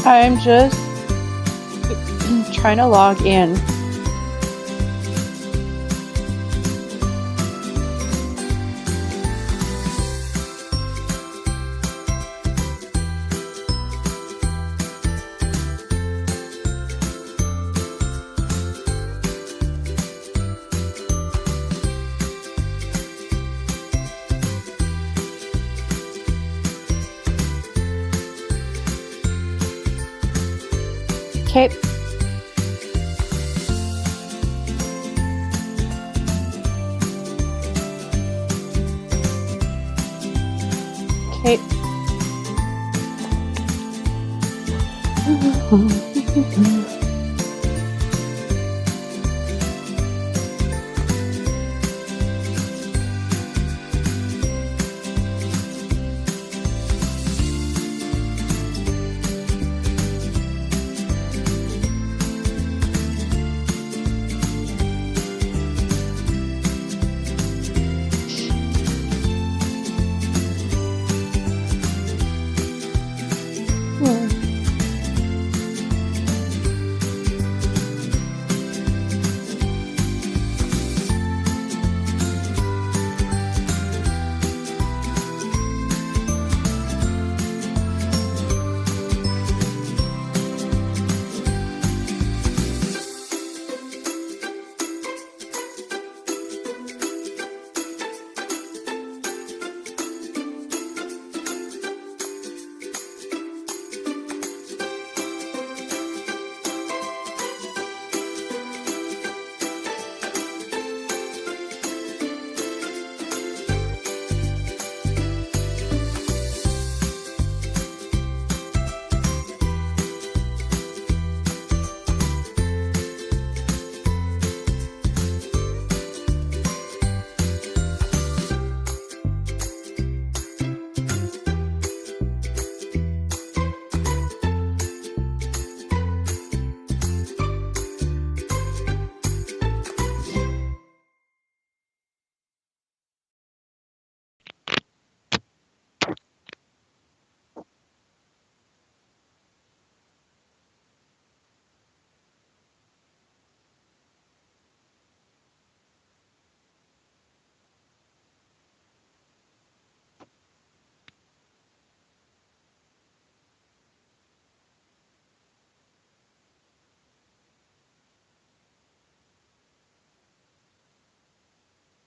I'm just trying to log in. Okay. Okay.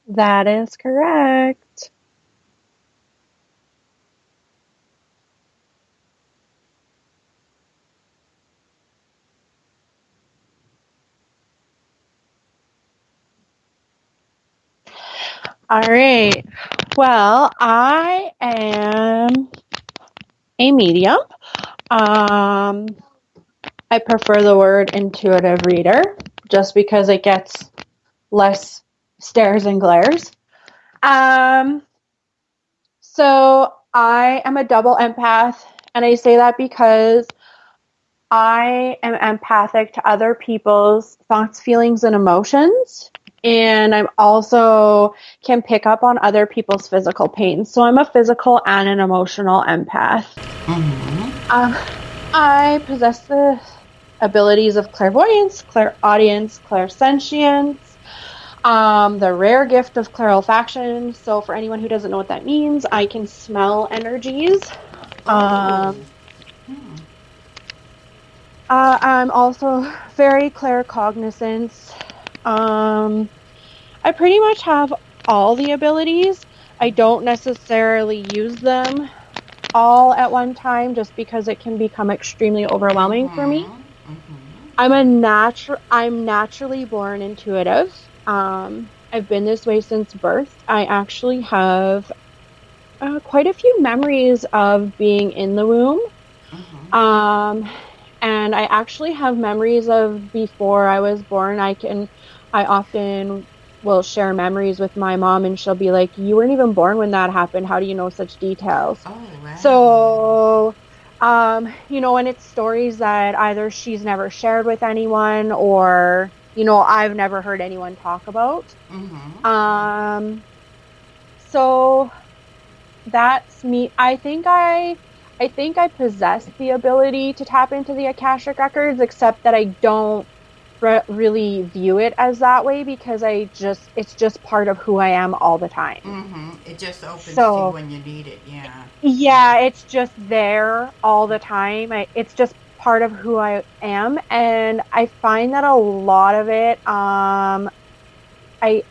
That is correct. All right. Well, I am a medium. I prefer the word intuitive reader just because it gets less stares and glares. So I am a double empath, and I say that because I am empathic to other people's thoughts, feelings, and emotions. And I'm also can pick up on other people's physical pain. So I'm a physical and an emotional empath. I possess the abilities of clairvoyance, clairaudience, clairsentience, the rare gift of clairolfaction. So for anyone who doesn't know what that means, I can smell energies. I'm also very claircognizant. I pretty much have all the abilities. I don't necessarily use them all at one time just because it can become extremely overwhelming for me. I'm naturally born intuitive. I've been this way since birth. I actually have quite a few memories of being in the womb. And I actually have memories of before I was born. I often will share memories with my mom, and she'll be like, "You weren't even born when that happened. How do you know such details?" Oh, wow. So, and it's stories that either she's never shared with anyone or, I've never heard anyone talk about. So that's me. I think I I think I possess the ability to tap into the Akashic records, except that I don't really view it as that way because it's just part of who I am all the time. It just opens to you So, when you need it. Yeah. yeah, it's just there all the time. It's just part of who I am, and I find that a lot of it, I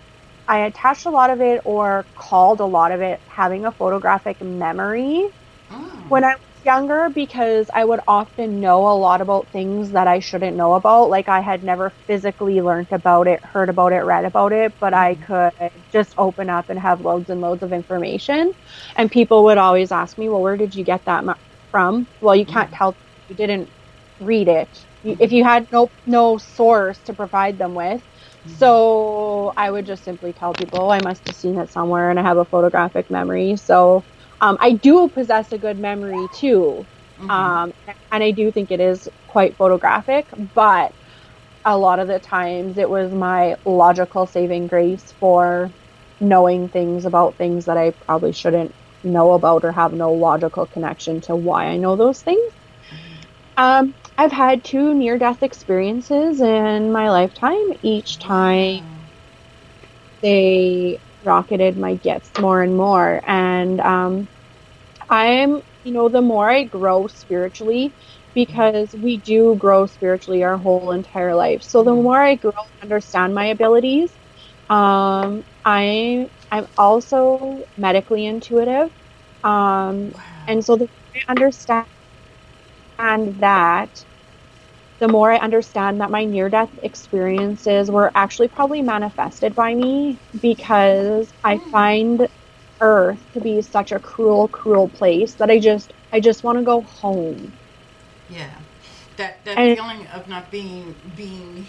I attached a lot of it or called a lot of it having a photographic memory Mm. when I was younger because I would often know a lot about things that I shouldn't know about. Like I had never physically learned about it, heard about it, read about it, but I Mm-hmm. could just open up and have loads and loads of information. And people would always ask me, well, where did you get that from? Well, you can't Mm-hmm. tell you didn't read it. If you Mm-hmm. had no source to provide them with. So I would just simply tell people, I must have seen it somewhere and I have a photographic memory. So I do possess a good memory too. Mm-hmm. And I do think it is quite photographic, but a lot of the times it was my logical saving grace for knowing things about things that I probably shouldn't know about or have no logical connection to why I know those things. I've had two near-death experiences in my lifetime. Each time Wow. they rocketed my gifts more and more. And the more I grow spiritually, because we do grow spiritually our whole entire life. So the Mm-hmm. more I grow and understand my abilities, I'm also medically intuitive. Um, Wow. and so the more I understand that, the more I understand that my near-death experiences were actually probably manifested by me because I find Earth to be such a cruel, cruel place that I just want to go home. Yeah, that And feeling of not being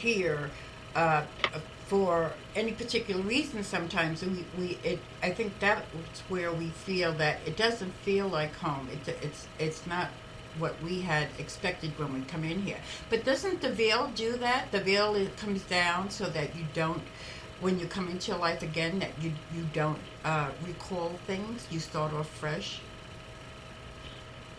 here uh, for any particular reason. Sometimes I think that's where we feel that it doesn't feel like home. It's not what we had expected when we come in here. But doesn't the veil do that? The veil comes down so that you don't, when you come into your life again, that you don't recall things. You start off fresh.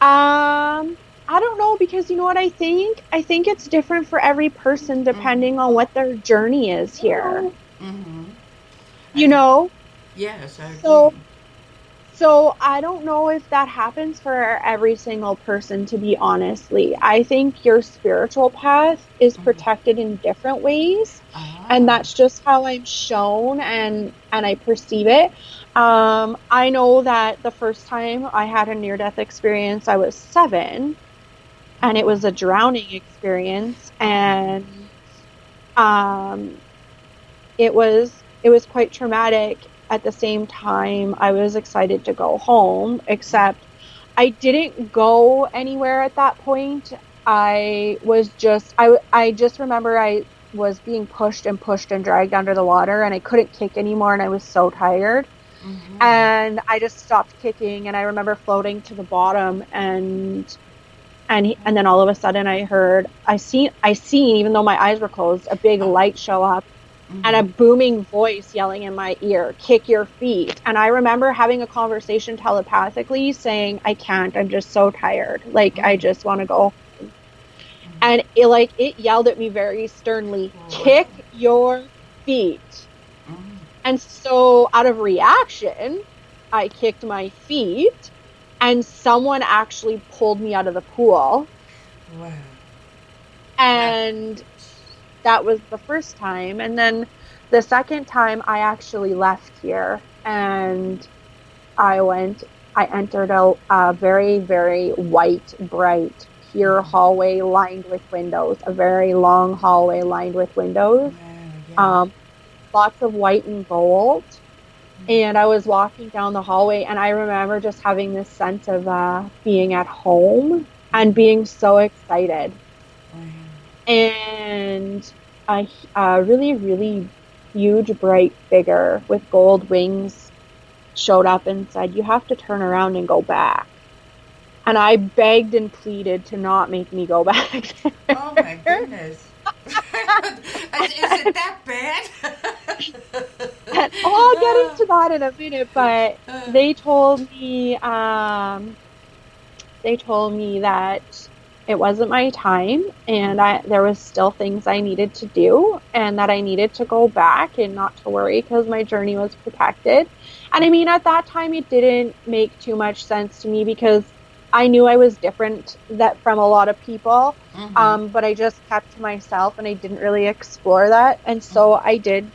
I don't know because you know what I think? I think it's different for every person depending Mm-hmm. on what their journey is here. Mm-hmm. You I know? Yes, I agree. So So I don't know if that happens for every single person, to be honestly. I think your spiritual path is Mm-hmm. protected in different ways, and Ah. that's just how I'm shown and I perceive it. I know that the first time I had a near-death experience, I was 7, and it was a Oh. drowning experience, Oh. and um, it was quite traumatic. At the same time, I was excited to go home, except I didn't go anywhere at that point. I just remember I was being pushed and pushed and dragged under the water and I couldn't kick anymore and I was so tired. Mm-hmm. And I just stopped kicking and I remember floating to the bottom and then all of a sudden I seen even though my eyes were closed, a big Oh. light show up and a Mm-hmm. booming voice yelling in my ear, kick your feet. And I remember having a conversation telepathically saying, I can't, I'm just so tired. Like, I Mm-hmm. just want to go. Mm-hmm. And it yelled at me very sternly, Wow. kick your feet. Mm-hmm. And so out of reaction, I kicked my feet and someone actually pulled me out of the pool. Wow. That. And that was the first time. And then the second time I actually left here and I went, I entered a very, very white, bright, pure Mm-hmm. hallway lined with windows, a very long hallway lined with windows, Wow. Yeah. um, lots of white and gold. And I was walking down the hallway, and I remember just having this sense of being at home and Mm-hmm. being so excited. Wow. And a really, really huge, bright figure with gold wings showed up and said, you have to turn around and go back. And I begged and pleaded to not make me go back Oh my there. goodness. Is it that bad? And, I'll get into that in a minute, but Uh, they told me, They told me that it wasn't my time and there was still things I needed to do and that I needed to go back and not to worry because my journey was protected. And I mean, at that time, it didn't make too much sense to me because I knew I was different that from a lot of people. Mm-hmm. But I just kept to myself and I didn't really explore that. And so I did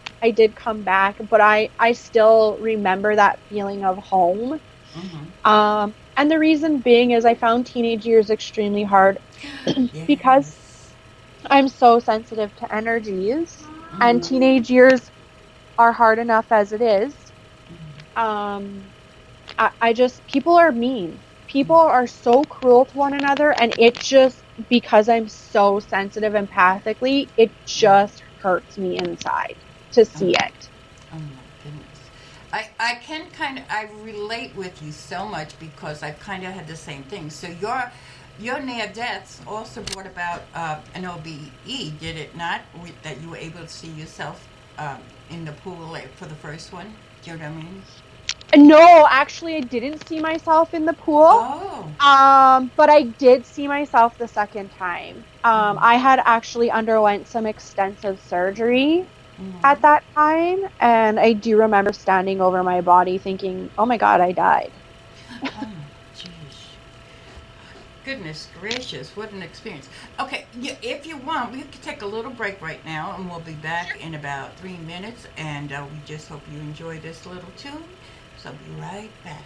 come back, but I still remember that feeling of home. Mm-hmm. And the reason being is I found teenage years extremely hard because Yes. I'm so sensitive to energies, and Mm-hmm. teenage years are hard enough as it is. Um, I just, people are mean. People are so cruel to one another, and it just, because I'm so sensitive empathically, it just hurts me inside to Oh, see it. oh my goodness. I can kind of I relate with you so much because I've kind of had the same thing. So your near deaths also brought about an OBE, did it not? That you were able to see yourself in the pool like, for the first one. Do you know what I mean? No, actually, I didn't see myself in the pool. Oh. But I did see myself the second time. Mm-hmm. I had actually underwent some extensive surgery at Mm-hmm. that time, and I do remember standing over my body thinking, "Oh my God, I died." Oh, jeez. Goodness gracious, what an experience. Okay, if you want, we can take a little break right now and we'll be back in about 3 minutes. And we just hope you enjoy this little tune. So be right back.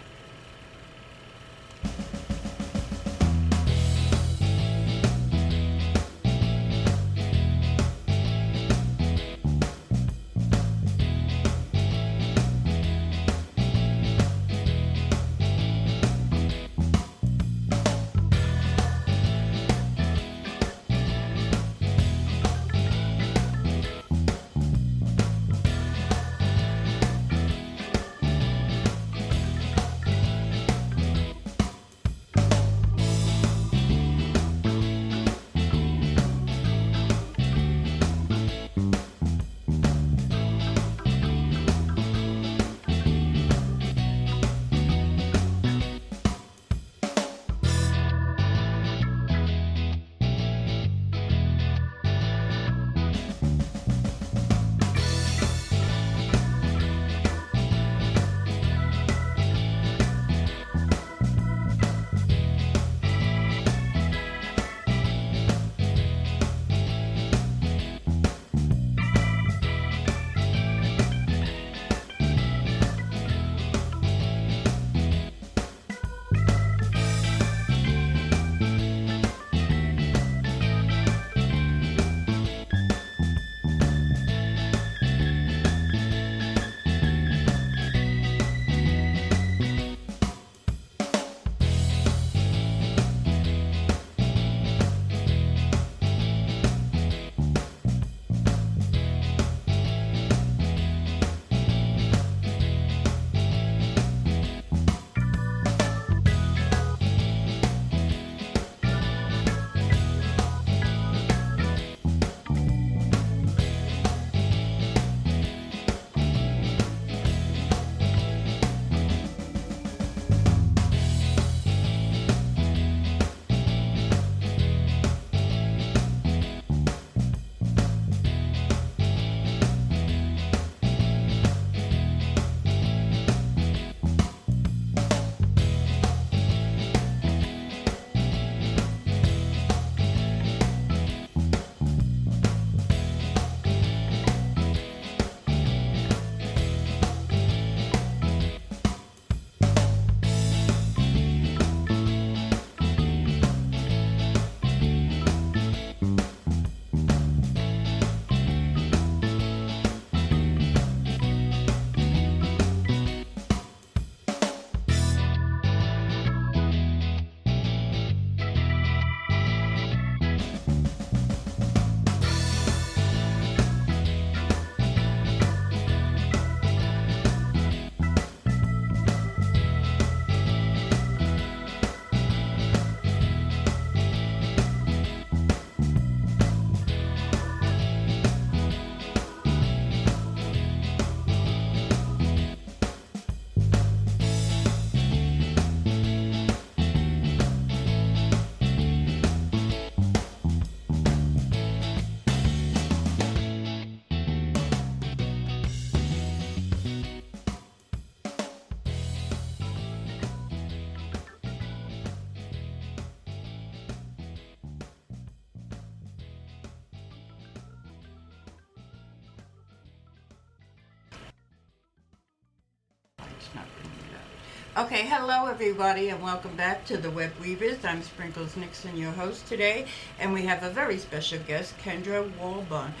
it's not bringing it up. Okay, hello everybody, and welcome back to the Web Weavers. I'm Sprinkles Nixon, your host today, and we have a very special guest, Kendra Walbaum.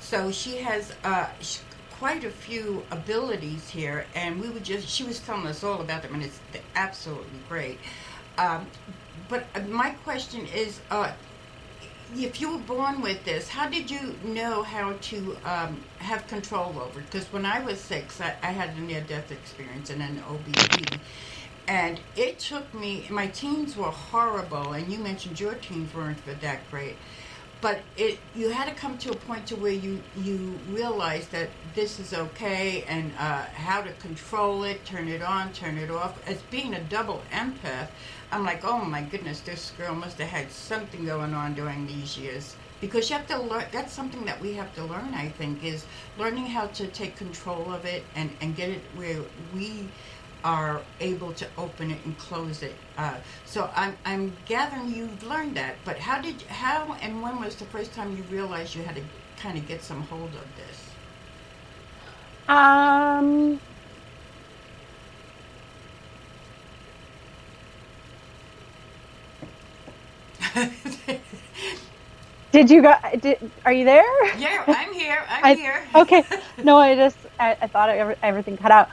So she has quite a few abilities here, and she was telling us all about them, and it's absolutely great. Um, but my question is, if you were born with this, how did you know how to have control over it? Because when I was 6, I had a near-death experience and an OBP. And it took me, my teens were horrible, and you mentioned your teens weren't that great. But you had to come to a point to where you realized that this is okay, and how to control it, turn it on, turn it off. As being a double empath, I'm like, oh my goodness, this girl must have had something going on during these years. Because you have to learn, that's something that we have to learn, I think, is learning how to take control of it and get it where we are able to open it and close it. So I'm gathering you've learned that, but how and when was the first time you realized you had to kind of get some hold of this? Are you there? Yeah, I'm here. I'm here. Okay. No, I thought everything cut out.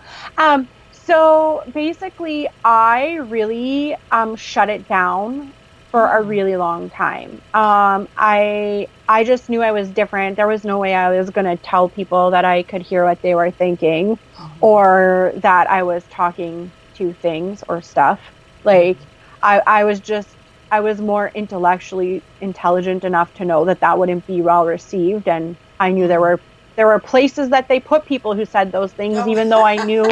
So basically, I really shut it down for a really long time. I just knew I was different. There was no way I was going to tell people that I could hear what they were thinking, or that I was talking to things or stuff. Like, I was more intellectually intelligent enough to know that wouldn't be well received, and I knew there were places that they put people who said those things, even though I knew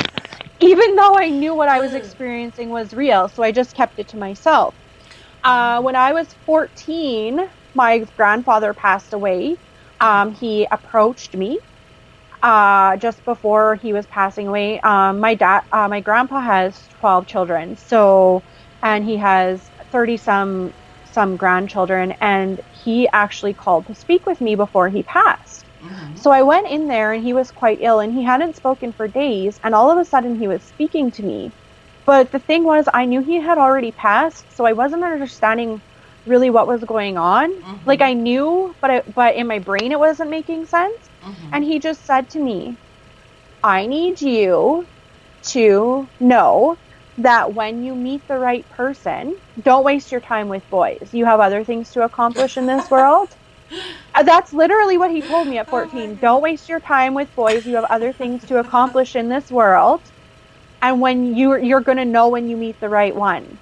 what I was experiencing was real. So I just kept it to myself. When I was 14, my grandfather passed away. He approached me just before he was passing away. My grandpa has 12 children, and he has 30 some grandchildren, and he actually called to speak with me before he passed. So I went in there, and he was quite ill, and he hadn't spoken for days, and all of a sudden he was speaking to me. But the thing was, I knew he had already passed, so I wasn't understanding really what was going on. Like, I knew, but in my brain it wasn't making sense. And he just said to me, I need you to know that when you meet the right person, don't waste your time with boys. You have other things to accomplish in this world. That's literally what he told me at 14. Don't waste your time with boys. You have other things to accomplish in this world. And when you're going to know when you meet the right one.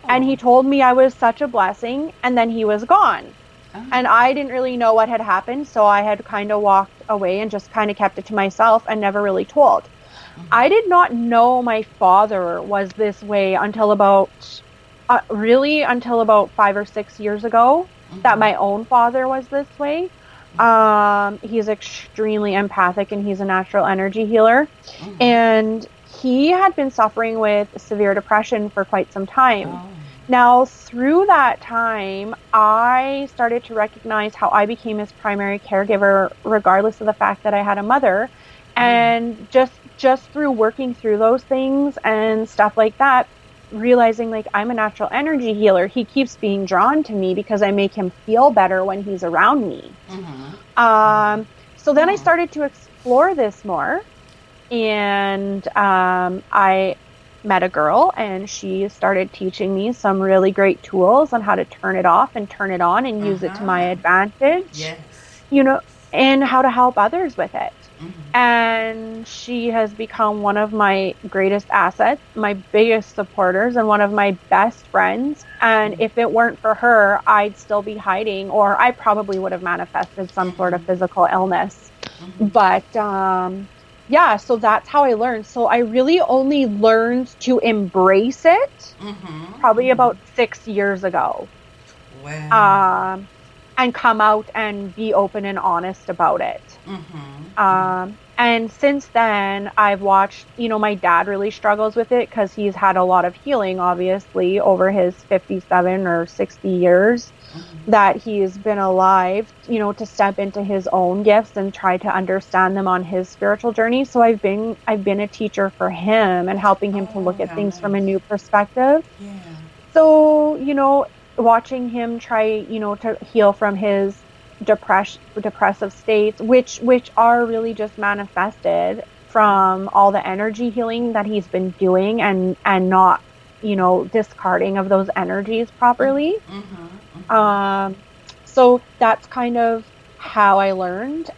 And he told me I was such a blessing, and then he was gone. And I didn't really know what had happened, so I had kind of walked away and just kind of kept it to myself and never really told. I did not know my father was this way until about 5 or 6 years ago, that my own father was this way. He's extremely empathic, and he's a natural energy healer. And he had been suffering with severe depression for quite some time. Now, through that time, I started to recognize how I became his primary caregiver, regardless of the fact that I had a mother. And just through working through those things and stuff like that, realizing, like, I'm a natural energy healer. He keeps being drawn to me because I make him feel better when he's around me. So then I started to explore this more, and I met a girl, and she started teaching me some really great tools on how to turn it off and turn it on and use it to my advantage. And how to help others with it. And she has become one of my greatest assets, my biggest supporters, and one of my best friends. And if it weren't for her, I'd still be hiding, or I probably would have manifested some sort of physical illness. But so that's how I learned. So I really only learned to embrace it probably about 6 years ago. Wow. and come out and be open and honest about it. And since then, I've watched, my dad really struggles with it because he's had a lot of healing, obviously, over his 57 or 60 years that he's been alive, to step into his own gifts and try to understand them on his spiritual journey. So I've been a teacher for him and helping him to look Oh, at how things nice. from a new perspective. Yeah. So, watching him try, to heal from his depressive states, which are really just manifested from all the energy healing that he's been doing and not, discarding of those energies properly. So that's kind of how I learned.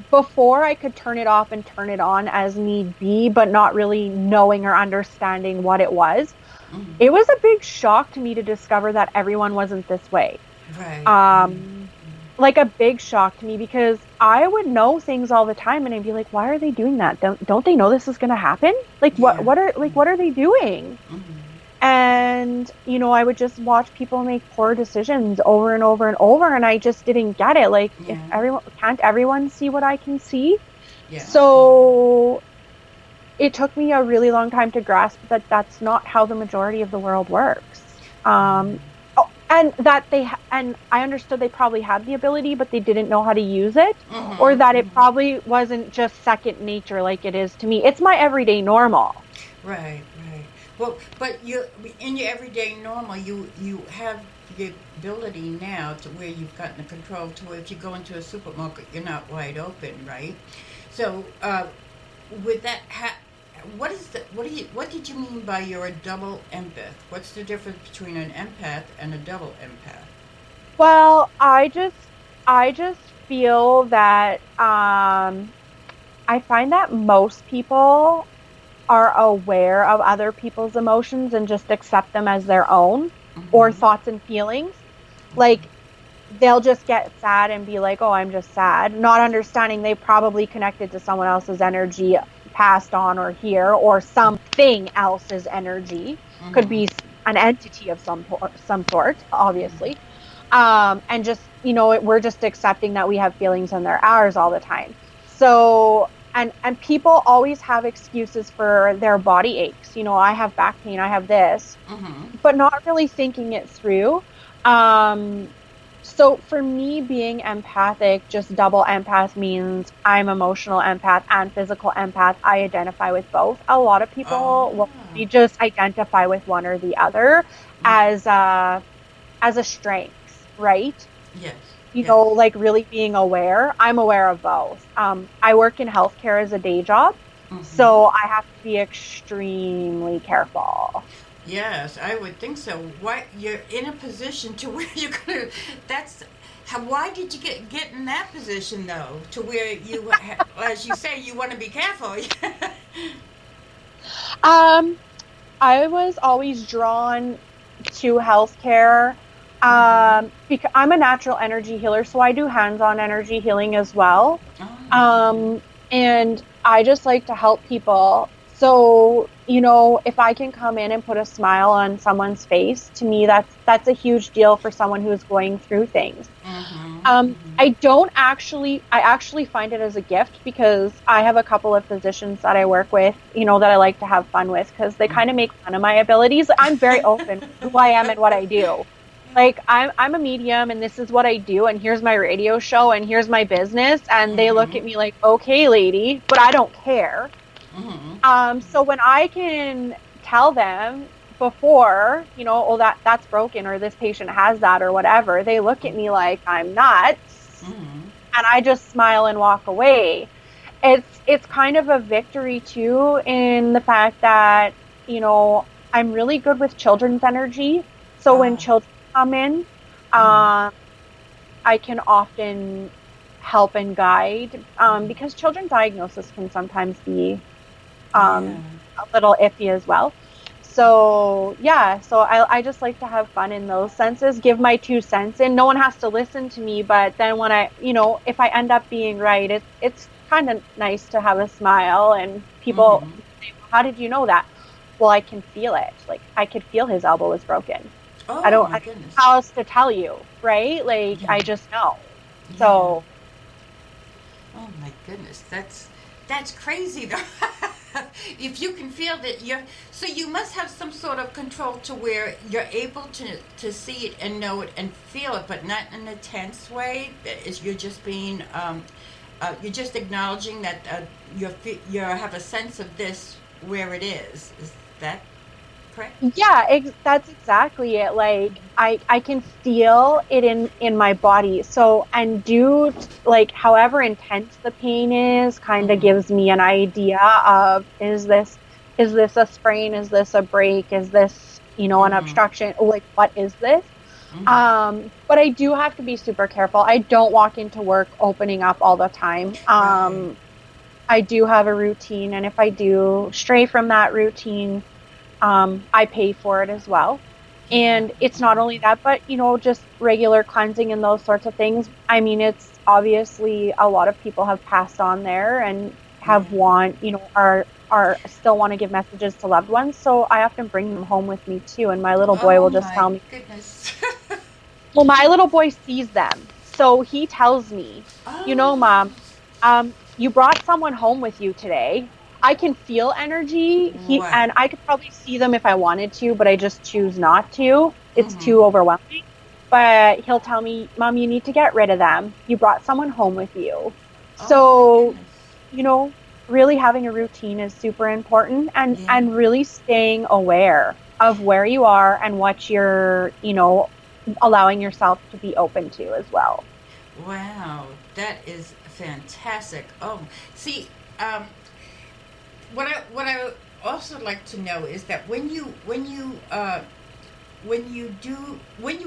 Before I could turn it off and turn it on as need be, but not really knowing or understanding what it was. It was a big shock to me to discover that everyone wasn't this way. Right. Like a big shock to me because I would know things all the time and I'd be like, why are they doing that? Don't they know this is going to happen? Like Yeah. what are they doing? And, I would just watch people make poor decisions over and over and over. And I just didn't get it. Like, if can't everyone see what I can see? Yeah. So it took me a really long time to grasp that that's not how the majority of the world works. And that and I understood they probably had the ability, but they didn't know how to use it, or that it probably wasn't just second nature like it is to me. It's my everyday normal. Right. Well, but in your everyday normal, you have the ability now to where you've gotten the control to where if you go into a supermarket, you're not wide open, right? So, with that, what did you mean by you're a double empath? What's the difference between an empath and a double empath? Well, I just feel that I find that most people are aware of other people's emotions and just accept them as their own or thoughts and feelings. Like they'll just get sad and be like, "Oh, I'm just sad," not understanding they probably connected to someone else's energy passed on or here, or something else's energy. Could be an entity of some sort, obviously. And just, we're just accepting that we have feelings and they're ours all the time. So, and people always have excuses for their body aches. I have back pain, I have this, but not really thinking it through. So for me, being empathic, just double empath means I'm emotional empath and physical empath. I identify with both. A lot of people will just identify with one or the other as a strength, right? Yes. Like really being aware. I'm aware of both. I work in healthcare as a day job, so I have to be extremely careful. Yes, I would think so. Why you're in a position to where you're gonna? That's how. Why did you get in that position though? To where you, as you say, you want to be careful. Um, I was always drawn to healthcare because I'm a natural energy healer, so I do hands-on energy healing as well. And I just like to help people. So, if I can come in and put a smile on someone's face, to me, that's a huge deal for someone who's going through things. I actually find it as a gift because I have a couple of physicians that I work with, that I like to have fun with because they kind of make fun of my abilities. I'm very open with who I am and what I do. Like I'm a medium and this is what I do and here's my radio show and here's my business, and they look at me like, okay, lady, but I don't care. So when I can tell them before, oh, that's broken or this patient has that or whatever, they look at me like I'm nuts, and I just smile and walk away. It's kind of a victory too in the fact that, I'm really good with children's energy. So when children come in, I can often help and guide because children's diagnosis can sometimes be a little iffy as well. So so I just like to have fun in those senses, give my 2 cents in. No one has to listen to me, but then when I, if I end up being right, it's kind of nice to have a smile and people say, how did you know that? Well, I can feel it. Like I could feel his elbow was broken. Oh I my don't know goodness. how else to tell you, right? Like Yeah. I just know. Yeah. So Oh my goodness. That's crazy though. If you can feel that you're, so you must have some sort of control to where you're able to see it and know it and feel it, but not in a tense way. Is you're just being you're just acknowledging that you have a sense of this where it is. Is that correct? yeah, that's exactly it. Like I can feel it in my body. So and like however intense the pain is, kind of Mm-hmm. gives me an idea of is this a sprain? Is this a break? Is this, an Mm-hmm. obstruction? Like what is this? Mm-hmm. But I do have to be super careful. I don't walk into work opening up all the time. Right. I do have a routine, and if I do stray from that routine, I pay for it as well. Yeah. And it's not only that, but just regular cleansing and those sorts of things. I mean, it's obviously a lot of people have passed on there and Yeah. have are still want to give messages to loved ones. So I often bring them home with me too. And my little boy Oh will just my tell me, goodness. well, my little boy sees them. So he tells me, Oh. Mom, you brought someone home with you today. I can feel energy. Wow. And I could probably see them if I wanted to, but I just choose not to. It's Mm-hmm. too overwhelming. But he'll tell me, Mom, you need to get rid of them. You brought someone home with you. Oh my So, goodness. you know, really having a routine is super important, Yeah. and really staying aware of where you are and what you're, allowing yourself to be open to as well. Wow. That is fantastic. Oh, see, um, what I also like to know is that when you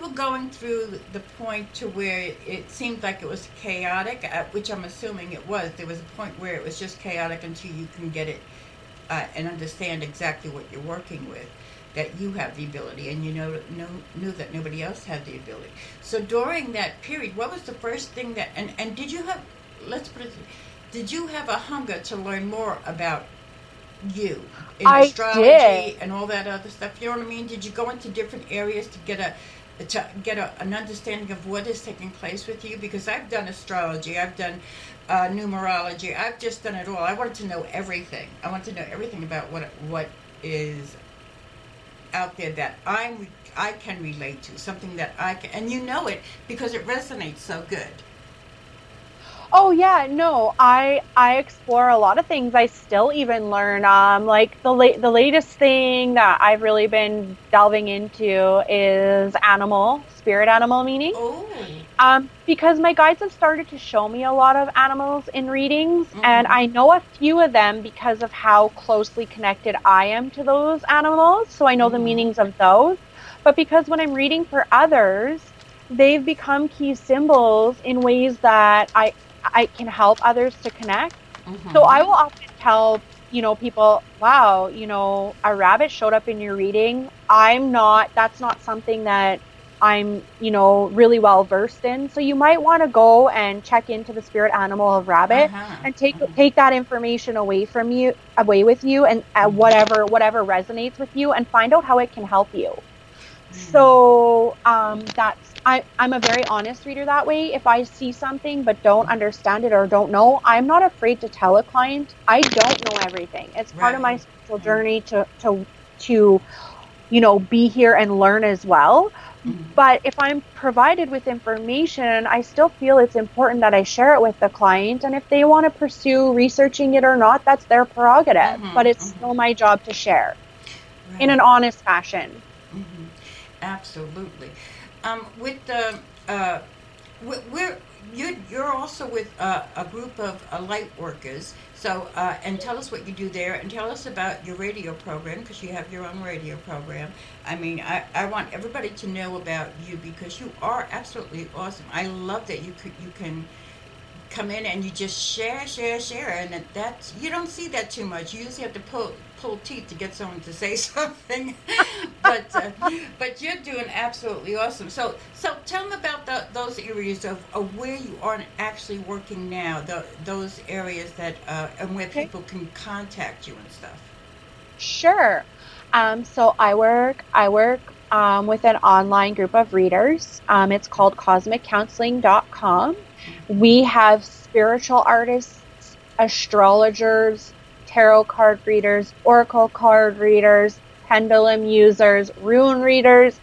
were going through the point to where it seemed like it was chaotic, which I'm assuming it was. There was a point where it was just chaotic until you can get it and understand exactly what you're working with. That you have the ability, and knew that nobody else had the ability. So during that period, what was the first thing that and did you have? Let's put it. Did you have a hunger to learn more about you in I did. astrology and all that other stuff? You know what I mean? Did you go into different areas to get an understanding of what is taking place with you? Because I've done astrology, I've done numerology, I've just done it all. I wanted to know everything. I want to know everything about what is out there that I can relate to, something that I can, and you know it because it resonates so good. Oh yeah, no, I explore a lot of things. I still even learn like the latest thing that I've really been delving into is spirit animal meanings. Oh. Because my guides have started to show me a lot of animals in readings, and Mm-hmm. I know a few of them because of how closely connected I am to those animals. So I know the Mm-hmm. meanings of those. But because when I'm reading for others, they've become key symbols in ways that I can help others to connect. So I Mm-hmm. will often tell, people, wow, a rabbit showed up in your reading. That's not something that I'm, really well versed in. So you might want to go and check into the spirit animal of rabbit Uh-huh. and Uh-huh. take that information away with you, and Mm-hmm. whatever resonates with you, and find out how it can help you. Yeah. So I'm a very honest reader that way. If I see something but don't understand it or don't know, I'm not afraid to tell a client I don't know everything. It's part Right. of my spiritual Right. journey to be here and learn as well. Mm-hmm. But if I'm provided with information, I still feel it's important that I share it with the client. And if they want to pursue researching it or not, that's their prerogative. Mm-hmm. But it's Mm-hmm. still my job to share in Right. an honest fashion. Mm-hmm. Absolutely. With the uh, we're you're also with a group of light workers. So and tell us what you do there, and tell us about your radio program because you have your own radio program. I mean, I want everybody to know about you because you are absolutely awesome. I love that you can come in and you just share, and that's you don't see that too much. You usually have to pull teeth to get someone to say something, but but you're doing absolutely awesome. So tell them about those areas of where you are actually working now. Those areas that and where Okay. people can contact you and stuff. Sure. So I work with an online group of readers. It's called cosmiccounseling.com. We have spiritual artists, astrologers, tarot card readers, oracle card readers, pendulum users, rune readers.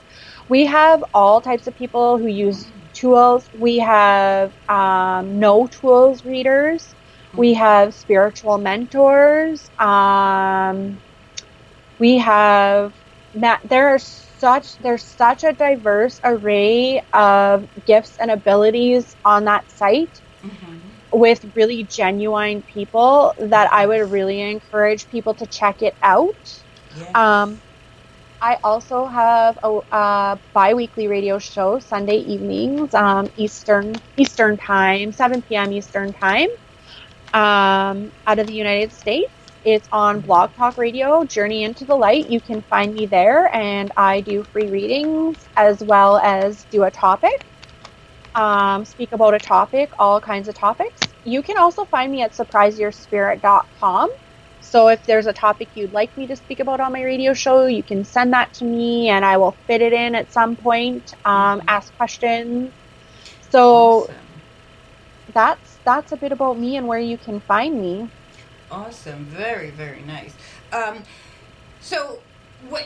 We have all types of people who use tools. We have no tools readers. We have spiritual mentors. We have there's such a diverse array of gifts and abilities on that site with really genuine people that I would really encourage people to check it out. Yes. I also have a bi-weekly radio show Sunday evenings, Eastern time, 7 p.m. Eastern time, out of the United States. It's on Blog Talk Radio, Journey into the Light. You can find me there, and I do free readings as well as do a topic, speak about a topic, all kinds of topics. You can also find me at surpriseyourspirit.com. So if there's a topic you'd like me to speak about on my radio show, you can send that to me and I will fit it in at some point, ask questions. So awesome. that's a bit about me and where you can find me. Awesome. Very, very nice. So, what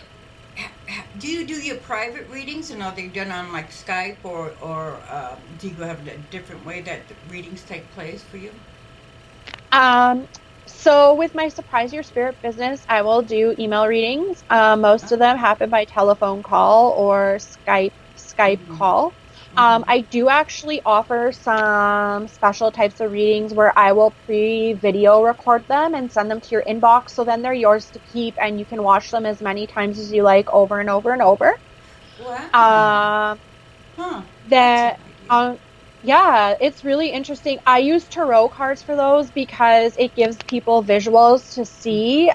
do you do your private readings, and are they done on like Skype, or do you have a different way that the readings take place for you? So with my Surprise Your Spirit business, I will do email readings. Most of them happen by telephone call or Skype call. I do actually offer some special types of readings where I will pre-video record them and send them to your inbox. So then they're yours to keep and you can watch them as many times as you like over and over and over. Wow. Yeah, it's really interesting. I use tarot cards for those because it gives people visuals to see.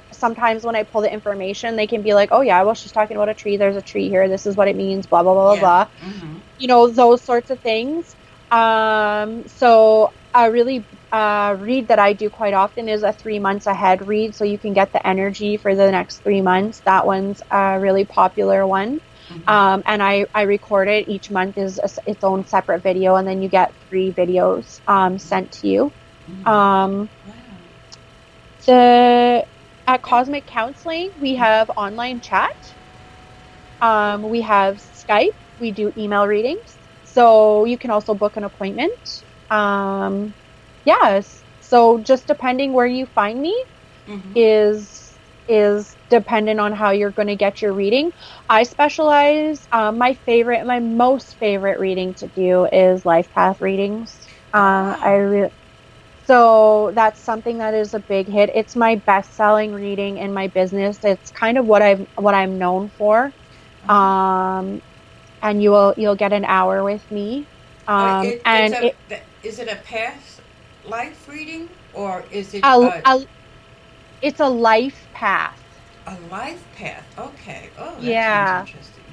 Sometimes when I pull the information, they can be like, oh yeah, well, she's talking about a tree. There's a tree here. This is what it means, blah, blah, blah, blah, blah. Those sorts of things. So a really read that I do quite often is a 3 months ahead read. So you can get the energy for the next 3 months. That one's a really popular one. And I record it. Each month is its own separate video, and then you get 3 videos sent to you. At Cosmic Counseling, we have online chat. We have Skype. We do email readings. So you can also book an appointment. Yes. So just depending where you find me is dependent on how you're going to get your reading. I specialize, my most favorite reading to do is life path readings. So that's something that is a big hit. It's my best-selling reading in my business. It's kind of what I'm known for. And you'll get an hour with me. Is it a past life reading, or is it it's a life path. A life path. Okay. Oh, that sounds interesting.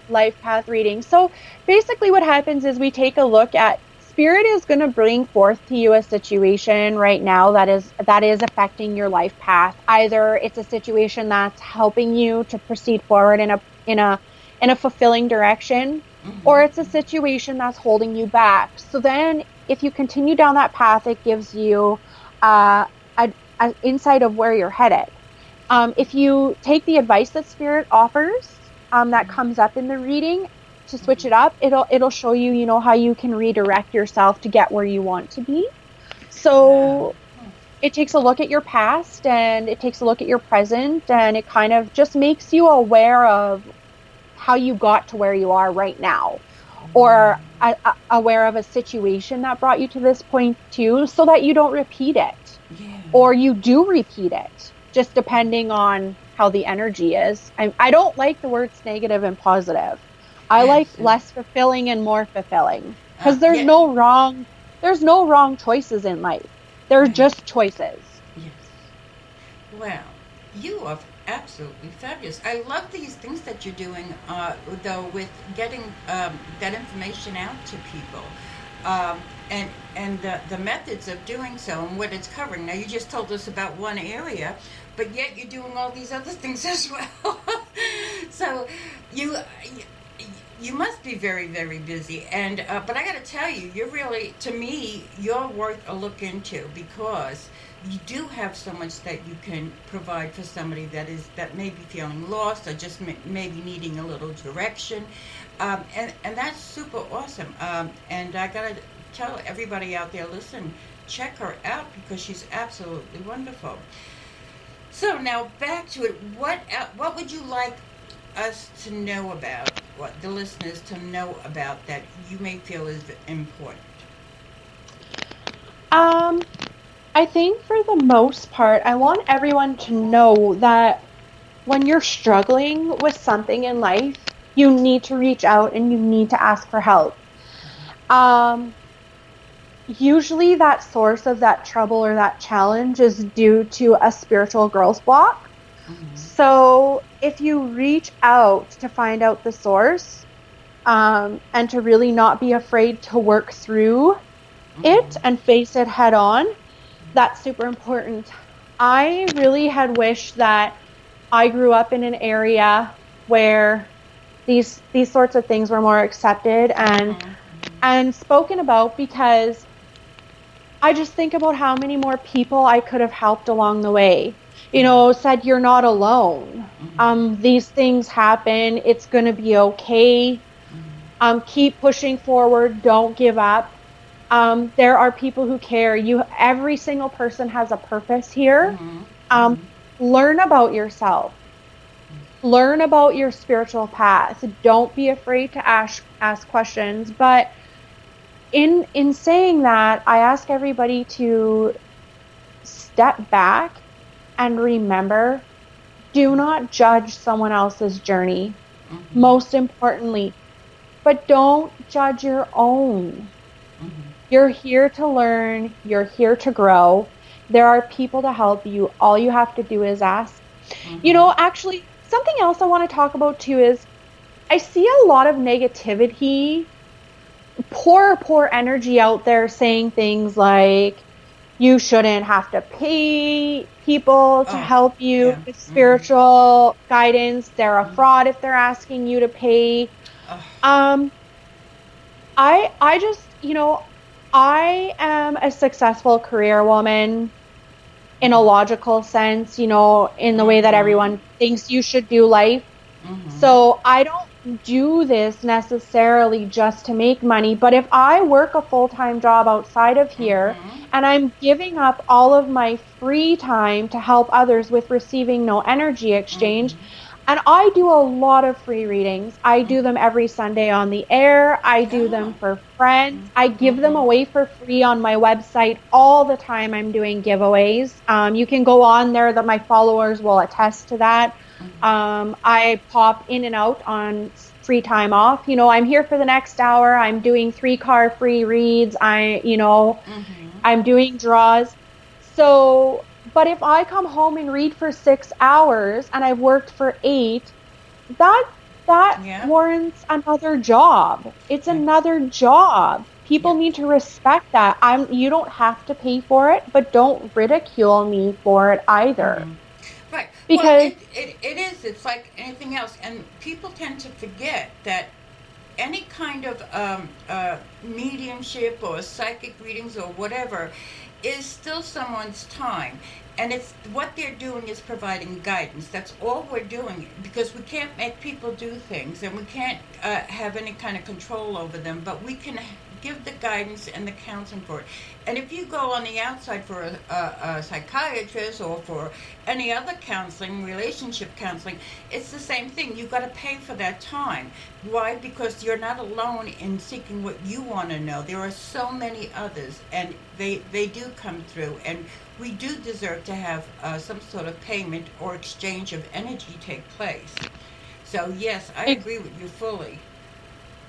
Life path reading. So basically what happens is we take a look at Spirit is going to bring forth to you a situation right now that is affecting your life path. Either it's a situation that's helping you to proceed forward in a fulfilling direction, or it's a situation that's holding you back. So then if you continue down that path, it gives you an insight of where you're headed. If you take the advice that Spirit offers, that comes up in the reading, to switch it up, it'll show you, how you can redirect yourself to get where you want to be. So it takes a look at your past and it takes a look at your present, and it kind of just makes you aware of how you got to where you are right now, or aware of a situation that brought you to this point too, so that you don't repeat it, or you do repeat it, just depending on how the energy is. I don't like the words negative and positive. I like less fulfilling and more fulfilling, because there's no wrong choices in life. They're just choices. Yes. Wow, you are absolutely fabulous. I love these things that you're doing, though, with getting that information out to people, and the methods of doing so and what it's covering. Now, you just told us about one area, but yet you're doing all these other things as well. So you you must be very, very busy, and but I got to tell you, you're really, to me, you're worth a look into, because you do have so much that you can provide for somebody that may be feeling lost, or just maybe needing a little direction, and that's super awesome. And I got to tell everybody out there, listen, check her out, because she's absolutely wonderful. So now back to it. What would you like us to know about, what the listeners to know about, that you may feel is important? Um, I think for the most part, I want everyone to know that when you're struggling with something in life, you need to reach out and you need to ask for help. Um, Usually that source of that trouble or that challenge is due to a spiritual growth block. Mm-hmm. So if you reach out to find out the source, and to really not be afraid to work through it Mm-hmm. and face it head on, that's super important. I really had wished that I grew up in an area where these sorts of things were more accepted Mm-hmm. and spoken about, because I just think about how many more people I could have helped along the way. Mm-hmm. Said you're not alone. Mm-hmm. These things happen. It's going to be okay. Keep pushing forward. Don't give up. There are people who care. Every single person has a purpose here. Mm-hmm. Um, Mm-hmm. Learn about yourself. Learn about your spiritual path. Don't be afraid to ask questions. But in saying that, I ask everybody to step back and remember, do not judge someone else's journey. Mm-hmm. Most importantly, but don't judge your own. Mm-hmm. You're here to learn, you're here to grow. There are people to help you. All you have to do is ask. Mm-hmm. Actually, something else I want to talk about too is I see a lot of negativity, poor energy out there, saying things like, you shouldn't have to pay people to Oh, help you yeah. with Mm-hmm. spiritual guidance. They're a fraud if they're asking you to pay. Oh. Um, I just, I am a successful career woman in a logical sense, in the way that Mm-hmm. everyone thinks you should do life. Mm-hmm. So I don't do this necessarily just to make money, but if I work a full-time job outside of here Mm-hmm. and I'm giving up all of my free time to help others with receiving no energy exchange, Mm-hmm. and I do a lot of free readings. I do them every Sunday on the air. I do Oh. them for friends. I give them Mm-hmm. away for free on my website all the time. I'm doing giveaways. You can go on there, that my followers will attest to that. I pop in and out on free time off. I'm here for the next hour. I'm doing 3 car free reads. Mm-hmm. I'm doing draws. So, but if I come home and read for 6 hours and I've worked for 8, that that Yeah. warrants another job. It's Yeah. another job. People Yeah. need to respect that. You don't have to pay for it, but don't ridicule me for it either. Mm-hmm. Right. Well, Because it is. It's like anything else. And people tend to forget that any kind of mediumship or psychic readings or whatever is still someone's time. And it's what they're doing is providing guidance. That's all we're doing, because we can't make people do things, and we can't have any kind of control over them, but we can give the guidance and the counseling for it. And if you go on the outside for a psychiatrist or for any other counseling, relationship counseling, it's the same thing. You've got to pay for that time. Why? Because you're not alone in seeking what you want to know. There are so many others, and they do come through, and we do deserve to have some sort of payment or exchange of energy take place. So yes, I agree with you fully.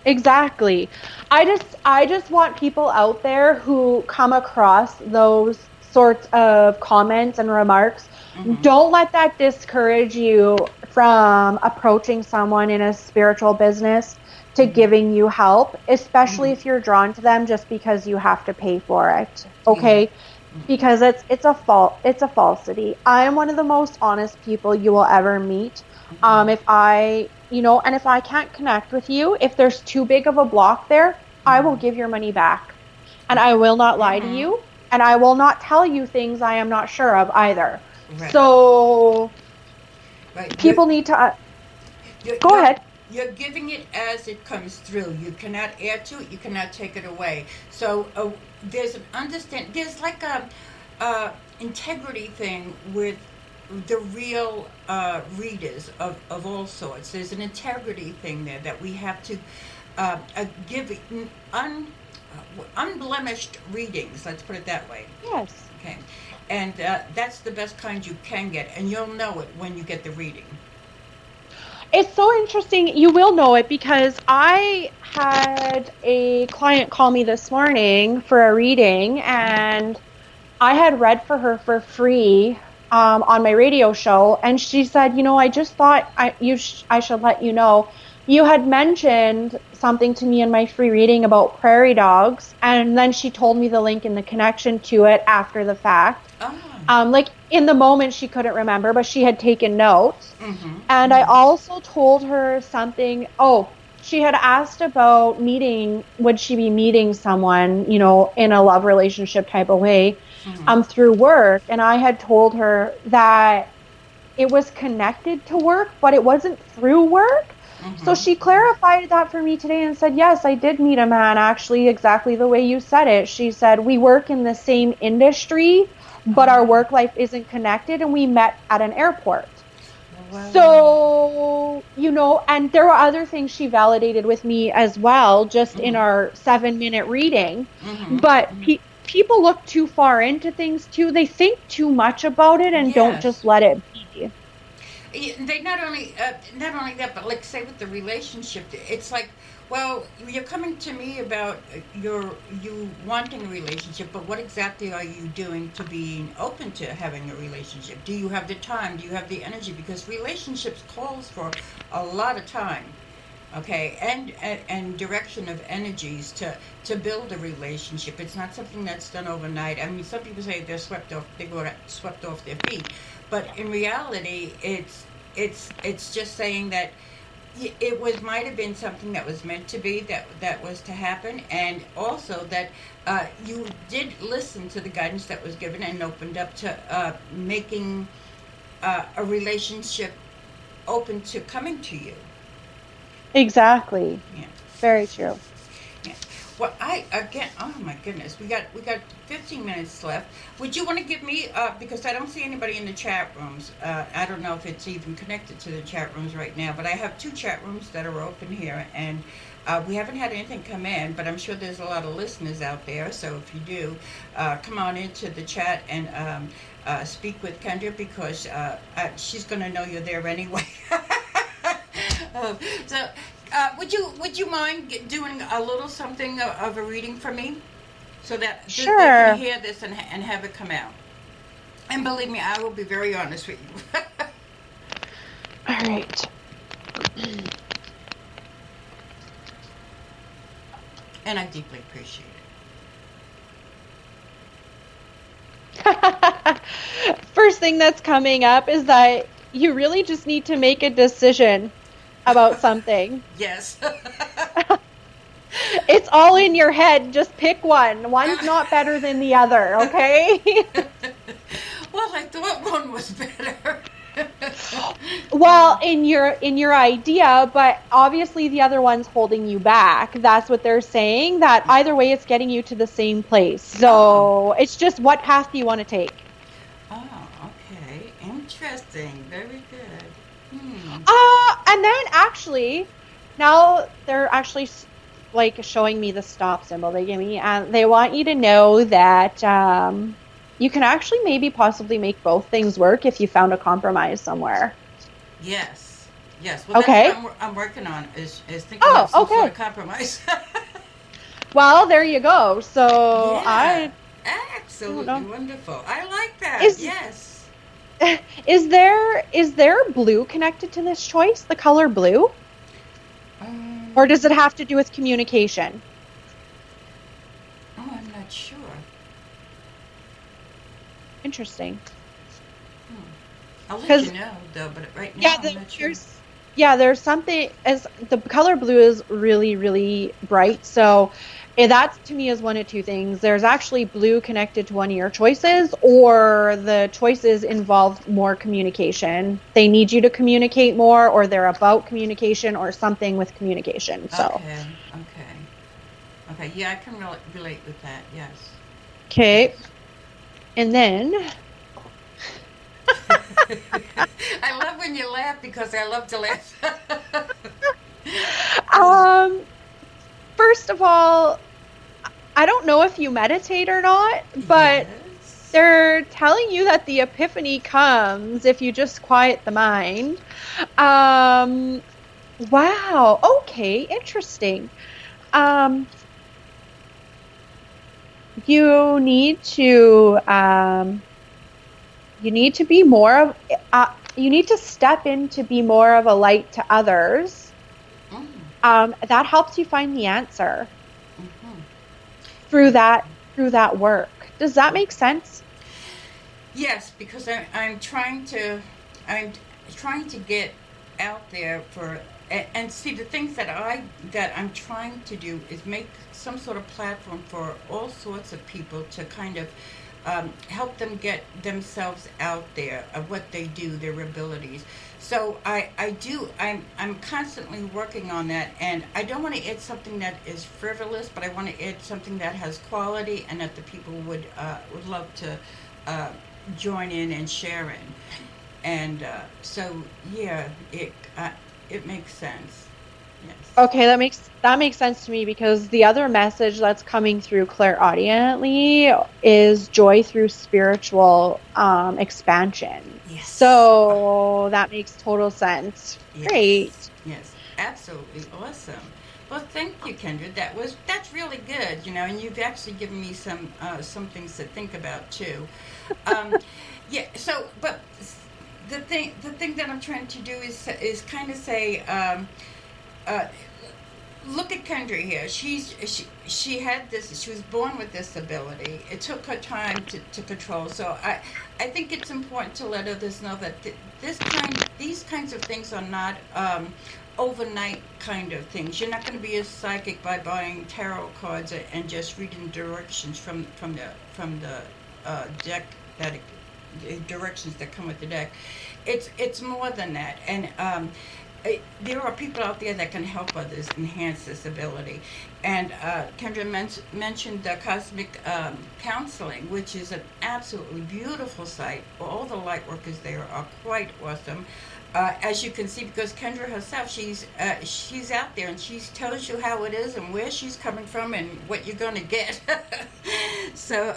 exactly. I just want people out there who come across those sorts of comments and remarks, Mm-hmm. don't let that discourage you from approaching someone in a spiritual business to Mm-hmm. giving you help, especially Mm-hmm. if you're drawn to them just because you have to pay for it. Yeah. Okay? Because it's a falsity. I am one of the most honest people you will ever meet. Mm-hmm. If I and if I can't connect with you, if there's too big of a block there, I will give your money back. And I will not lie to Mm-hmm. you. And I will not tell you things I am not sure of either. Right. So Right. people need to You're, go you're ahead. you're giving it as it comes through. You cannot add to it. You cannot take it away. So there's an understand. There's like a integrity thing with the real readers of all sorts. There's an integrity thing there that we have to give unblemished readings. Let's put it that way. Yes. Okay, and that's the best kind you can get, and you'll know it when you get the reading. It's so interesting. You will know it because I had a client call me this morning for a reading, and I had read for her for free on my radio show, and she said, I just thought I should let you know. You had mentioned something to me in my free reading about prairie dogs, and then she told me the link and the connection to it after the fact. Oh. Like in the moment, she couldn't remember, but she had taken notes. Mm-hmm. And I Mm-hmm. also told her something. Oh, she had asked about would she be meeting someone, in a love relationship type of way, Mm-hmm. through work. And I had told her that it was connected to work, but it wasn't through work. So Mm-hmm. she clarified that for me today and said, yes, I did meet a man, actually, exactly the way you said it. She said, we work in the same industry, but our Oh. work life isn't connected, and we met at an airport. Wow. So, and there were other things she validated with me as well, just in Mm-hmm. our 7-minute reading. Mm-hmm. But Mm-hmm. people look too far into things too. They think too much about it and don't Yes. just let it be. They not only that, but like say with the relationship, it's like, well, you're coming to me about you wanting a relationship, but what exactly are you doing to being open to having a relationship? Do you have the time? Do you have the energy? Because relationships calls for a lot of time, okay, and direction of energies to build a relationship. It's not something that's done overnight. I mean, some people say they go swept off their feet, but in reality, it's just saying that it was might have been something that was meant to be, that was to happen, and also that you did listen to the guidance that was given and opened up to making a relationship open to coming to you. Exactly. Yeah. Very true. Yeah. Well, I again. Oh my goodness, we got 15 minutes left. Would you want to give me because I don't see anybody in the chat rooms. I don't know if it's even connected to the chat rooms right now, but I have two chat rooms that are open here, and we haven't had anything come in. But I'm sure there's a lot of listeners out there. So if you do, come on into the chat and speak with Kendra because she's going to know you're there anyway. So would you mind doing a little something of a reading for me, so that they can Sure. hear this and have it come out? And believe me, I will be very honest with you, All right. and I deeply appreciate First thing that's coming up is that you really just need to make a decision about it. something. Yes. It's all in your head. Just pick one. One's not better than the other, okay? Well, I thought one was better. Well, in your idea, but obviously the other one's holding you back. That's what they're saying, that either way it's getting you to the same place. Oh. So, it's just what path do you want to take? Oh, okay. Interesting. Very good. Hmm. And then actually, now they're actually like showing me the stop symbol they give me, and they want you to know that you can actually maybe possibly make both things work if you found a compromise somewhere. Yes. Yes. Well, that's Okay. what I'm working on is thinking Oh, of some sort okay. of compromise. Well, there you go. So Yeah, I don't absolutely know. wonderful. I like that. Is Yes. is there blue connected to this choice? The color blue? Or does it Um, have to do with communication? oh, I'm not sure. Interesting. Hmm. I'll let Because you know, though, but right yeah, now I'm not sure. Yeah, there's something, as the color blue is really, really bright. So that's, to me, is one of two things. There's actually blue connected to one of your choices, or the choices involve more communication. They need you to communicate more, or they're about communication, or something with communication. So, Okay, okay, okay. Yeah, I can relate with that. Yes, okay. yes. And then, I love when you laugh because I love to laugh. um, first of all, I don't know if you meditate or not, but Yes. they're telling you that the epiphany comes if you just quiet the mind. Um, wow. Okay, interesting. Um, you need to you need to be more of you need to step in to be more of a light to others. Mm, That helps you find the answer hmm. through Okay. that work. Does that make sense? Yes, because I'm trying to get out there for and see the things that I'm trying to do is make some sort of platform for all sorts of people to kind of help them get themselves out there of what they do, their abilities. So I'm constantly working on that, and I don't want to add something that is frivolous, but I want to add something that has quality and that the people would love to uh, join in and share in. And so yeah, it makes sense. Yes. Okay, that makes sense to me, because the other message that's coming through clairaudiently is joy through spiritual expansion. Yes. So that makes total sense. Great. Yes, yes, absolutely awesome. Well, thank you, Kendra. That's really good. And you've actually given me some things to think about too. Um, yeah. So, but the thing that I'm trying to do is kind of say, uh, look at Kendra here. She had this. She was born with this ability. It took her time to control. So I think it's important to let others know that these kinds of things are not overnight kind of things. You're not going to be a psychic by buying tarot cards and just reading directions from the deck that directions that come with the deck. It's more than that, and there are people out there that can help others enhance this ability. And Kendra mentioned the Cosmic Counselling, which is an absolutely beautiful site. All the light workers there are quite awesome. As you can see, because Kendra herself, she's out there and she tells you how it is and where she's coming from and what you're going to get. So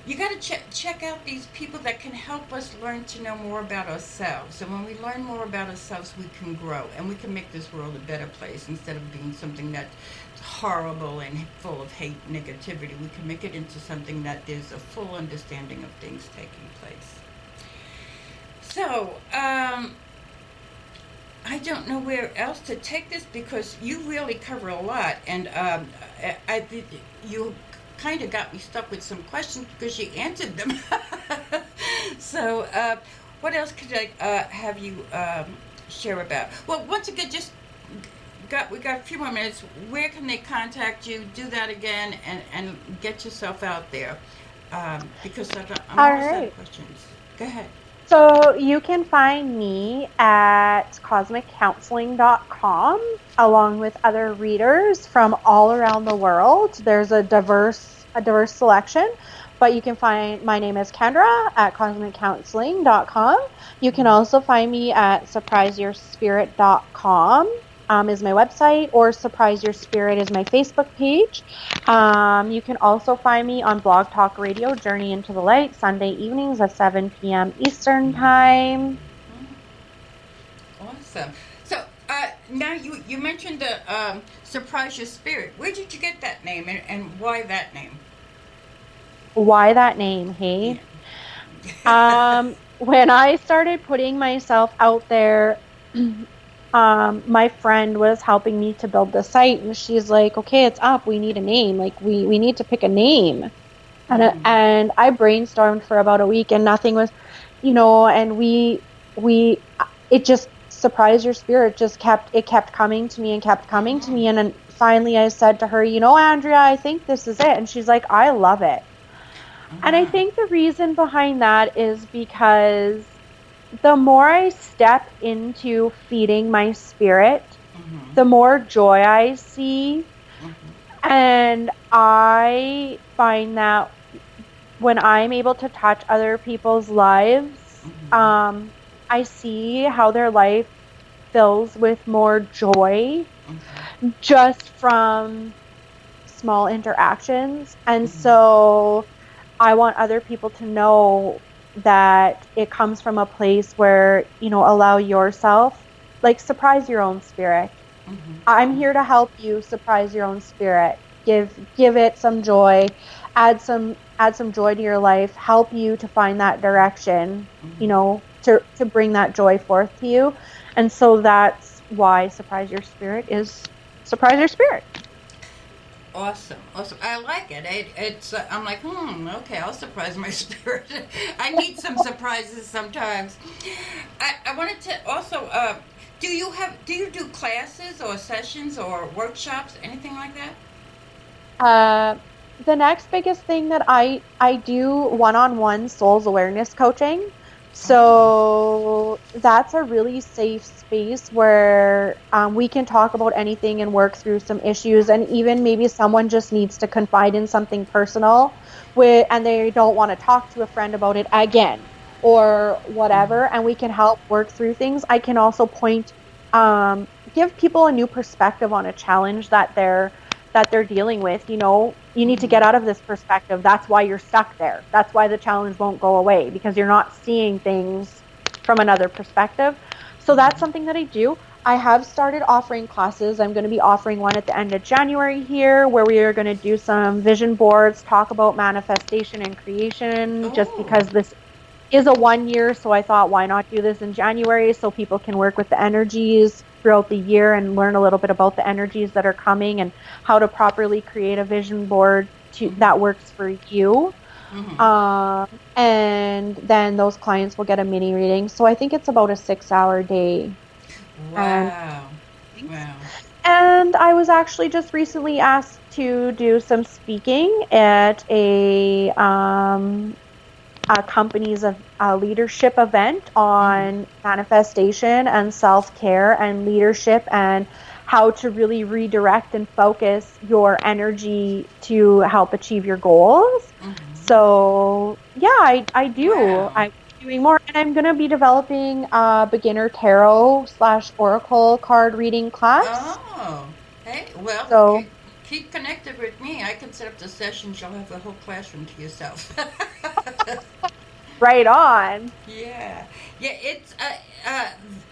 you got to check out these people that can help us learn to know more about ourselves. And when we learn more about ourselves, we can grow and we can make this world a better place instead of being something that's horrible and full of hate and negativity. We can make it into something that there's a full understanding of things taking place. So, I don't know where else to take this because you really cover a lot, and you kind of got me stuck with some questions because you answered them. So, what else could I have you share about? Well, once again, just we got a few more minutes. Where can they contact you? Do that again and get yourself out there because I'm All almost out right. of questions. Go ahead. So you can find me at cosmiccounseling.com along with other readers from all around the world. There's a diverse selection, but you can find my name is Kendra at cosmiccounseling.com. You can also find me at surpriseyourspirit.com. Is my website, or Surprise Your Spirit is my Facebook page. You can also find me on Blog Talk Radio, Journey into the Light, Sunday evenings at 7 p.m. Eastern Time. Awesome. So now you mentioned the Surprise Your Spirit. Where did you get that name and why that name? Why that name, hey? Yeah. When I started putting myself out there, my friend was helping me to build the site, and she's like, okay, it's up. We need a name. Like, we need to pick a name. And I brainstormed for about a week and nothing was, and it just surprise your spirit just kept coming to me and kept coming to me. And then finally I said to her, Andrea, I think this is it. And she's like, I love it. And I think the reason behind that is because the more I step into feeding my spirit, the more joy I see. And I find that when I'm able to touch other people's lives, I see how their life fills with more joy just from small interactions. And so I want other people to know that it comes from a place where, allow yourself, like, surprise your own spirit. I'm here to help you surprise your own spirit. Give it some joy, add some joy to your life, help you to find that direction, to bring that joy forth to you. And so that's why surprise your spirit is surprise your spirit. Awesome. I like it. It's. I'm like, okay, I'll surprise my spirit. I need some surprises sometimes. I wanted to also. Do you do classes or sessions or workshops, anything like that? The next biggest thing that I do one-on-one souls awareness coaching. So that's a really safe space where we can talk about anything and work through some issues, and even maybe someone just needs to confide in something personal and they don't want to talk to a friend about it again or whatever, and we can help work through things. I can also give people a new perspective on a challenge that they're dealing with. You need to get out of this perspective. That's why you're stuck there. That's why the challenge won't go away, because you're not seeing things from another perspective. So that's something that I do. I have started offering classes. I'm going to be offering one at the end of January here, where we are going to do some vision boards, talk about manifestation and creation, just because this is a 1 year. So I thought, why not do this in January so people can work with the energies throughout the year and learn a little bit about the energies that are coming and how to properly create a vision board that works for you. And then those clients will get a mini reading. So I think it's about a 6-hour day. Wow. And I was actually just recently asked to do some speaking at a company's leadership event on manifestation and self-care and leadership, and how to really redirect and focus your energy to help achieve your goals. So yeah, I do. Wow. I'm doing more, and I'm going to be developing a beginner tarot / oracle card reading class. Oh, hey, well, so keep connected with me. I can set up the sessions. You'll have the whole classroom to yourself. Right on. Yeah, it's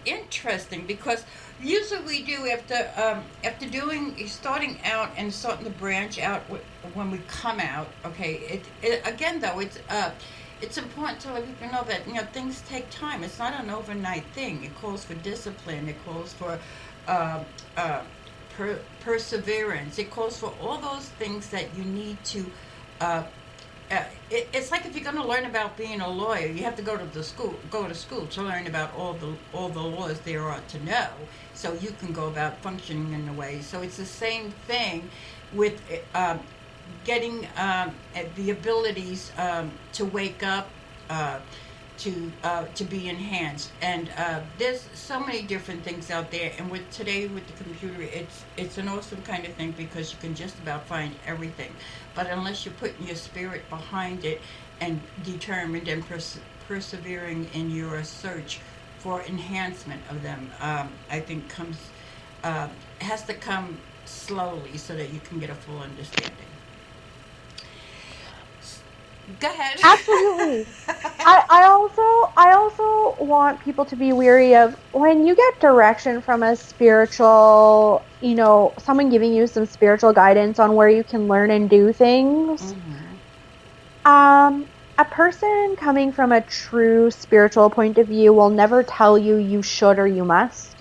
interesting, because usually we do after starting out and starting to branch out when we come out. Okay, again though, it's important to let people know that things take time. It's not an overnight thing. It calls for discipline. It calls for perseverance. It calls for all those things that you need to. It's like if you're going to learn about being a lawyer, you have to go to school to learn about all the laws there are to know, so you can go about functioning in a way. So it's the same thing with getting the abilities to wake up, to be enhanced. And there's so many different things out there. And with today with the computer, it's an awesome kind of thing, because you can just about find everything. But unless you're putting your spirit behind it and determined and persevering in your search for enhancement of them, I think has to come slowly so that you can get a full understanding. Go ahead. Absolutely. I also want people to be wary of when you get direction from a spiritual, someone giving you some spiritual guidance on where you can learn and do things. A person coming from a true spiritual point of view will never tell you should or you must.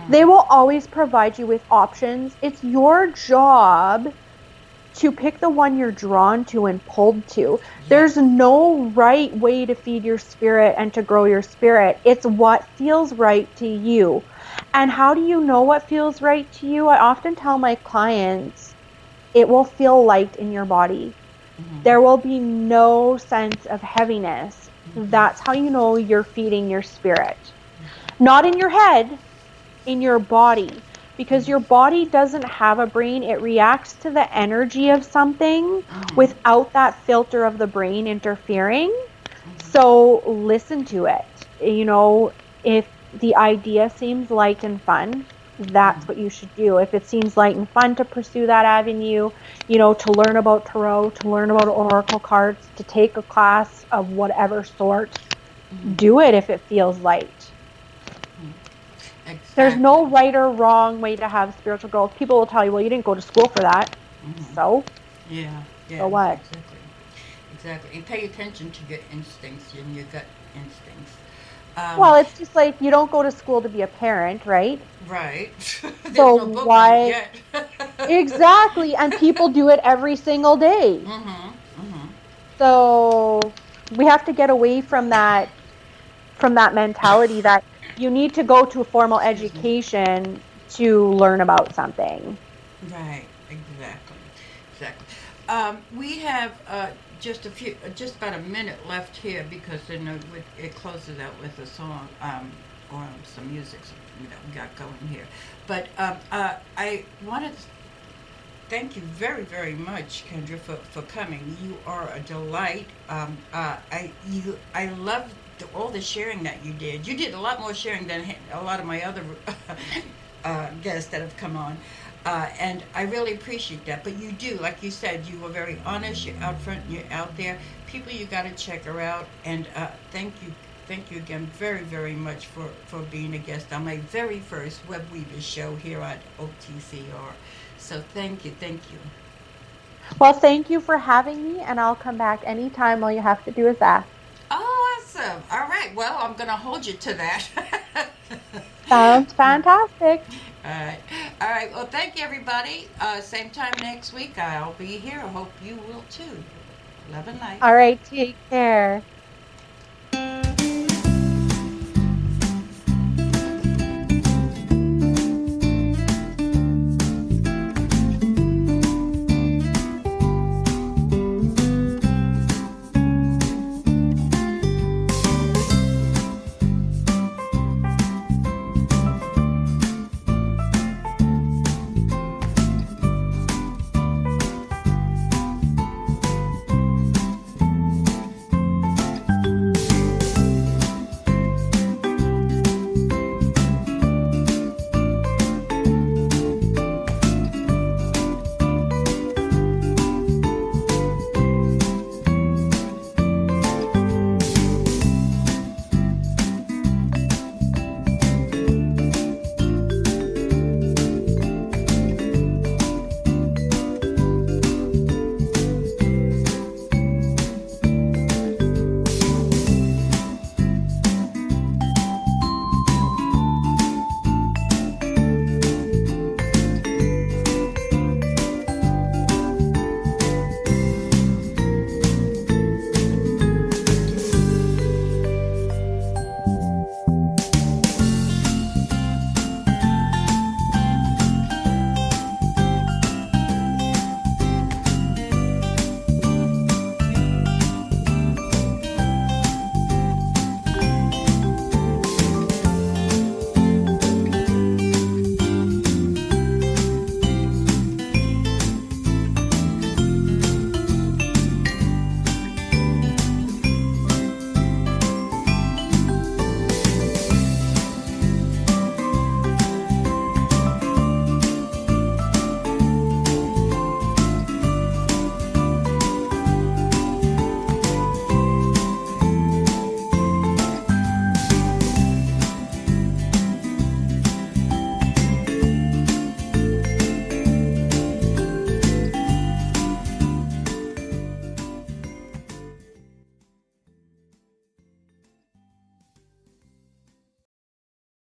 They will always provide you with options. It's your job to pick the one you're drawn to and pulled to. Yes. There's no right way to feed your spirit and to grow your spirit. It's what feels right to you. And how do you know what feels right to you? I often tell my clients, it will feel light in your body. Mm-hmm. There will be no sense of heaviness. Mm-hmm. That's how you know you're feeding your spirit. Not in your head, in your body. Because your body doesn't have a brain. It reacts to the energy of something without that filter of the brain interfering. So listen to it. You know, if the idea seems light and fun, that's what you should do. If it seems light and fun to pursue that avenue, you know, to learn about tarot, to learn about oracle cards, to take a class of whatever sort, do it if it feels light. Exactly. There's no right or wrong way to have spiritual growth. People will tell you, well, you didn't go to school for that. So? Yeah. So what? Exactly. Exactly. And pay attention to your instincts and your gut instincts. Well, it's just like you don't go to school to be a parent, right? Right. There's So no book on it why? yet. Exactly. And people do it every single day. So we have to get away from that mentality that you need to go to a formal Excuse me. education to learn about something. Right. Exactly. Exactly. We have just about a minute left here because then it closes out with a song or some music that we got going here. But I wanted to thank you very, very much, Kendra, for coming. You are a delight. I love all the sharing that you did. You did a lot more sharing than a lot of my other guests that have come on. And I really appreciate that. But you do, like you said, you were very honest. You're out front. You're out there. People, you got to check her out. And thank you again very, very much for being a guest on my very first Web Weavers show here at OTCR. So thank you. Well, thank you for having me, and I'll come back anytime. All you have to do is ask. Awesome. All right. Well, I'm going to hold you to that. Sounds fantastic. All right. All right. Well, thank you, everybody. Same time next week. I'll be here. I hope you will too. Love and light. All right, take care.